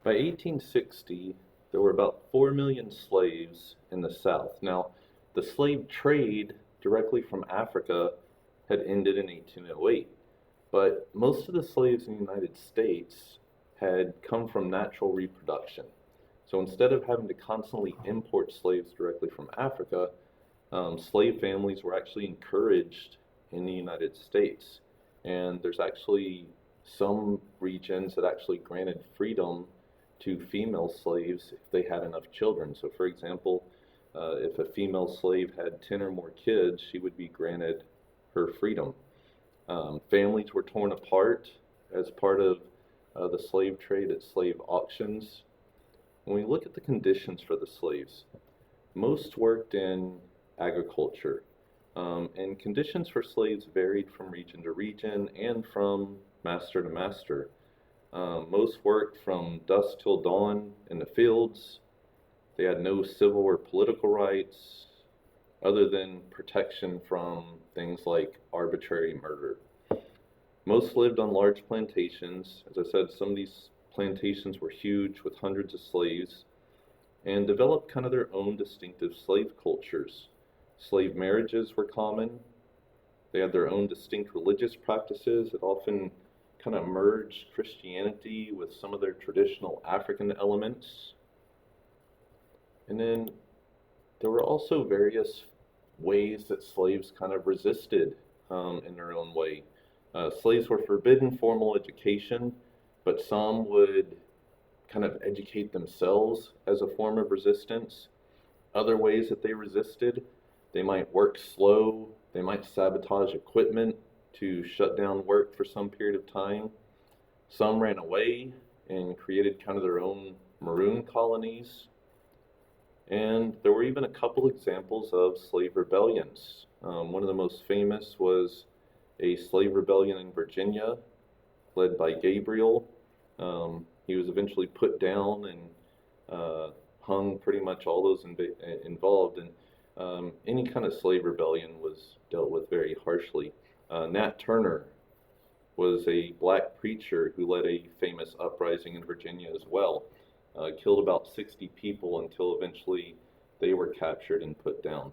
By 1860, there were about 4 million slaves in the South. Now, the slave trade directly from Africa had ended in 1808, but most of the slaves in the United States had come from natural reproduction. So instead of having to constantly import slaves directly from Africa, slave families were actually encouraged in the United States. And there's actually some regions that actually granted freedom to female slaves if they had enough children. So, for example, if a female slave had 10 or more kids, she would be granted her freedom. Families were torn apart as part of the slave trade at slave auctions. When we look at the conditions for the slaves, most worked in agriculture, and conditions for slaves varied from region to region and from master to master. Most worked from dusk till dawn in the fields. They had no civil or political rights other than protection from things like arbitrary murder. Most lived on large plantations. As I said, some of these plantations were huge with hundreds of slaves and developed kind of their own distinctive slave cultures. Slave marriages were common. They had their own distinct religious practices that often kind of merged Christianity with some of their traditional African elements. And then there were also various ways that slaves kind of resisted in their own way. Slaves were forbidden formal education, but some would kind of educate themselves as a form of resistance. Other ways that they resisted, they might work slow, they might sabotage equipment to shut down work for some period of time. Some ran away and created kind of their own maroon colonies. And there were even a couple examples of slave rebellions. One of the most famous was a slave rebellion in Virginia led by Gabriel. He was eventually put down and hung pretty much all those involved. And any kind of slave rebellion was dealt with very harshly. Nat Turner was a black preacher who led a famous uprising in Virginia as well. Killed about 60 people until eventually they were captured and put down.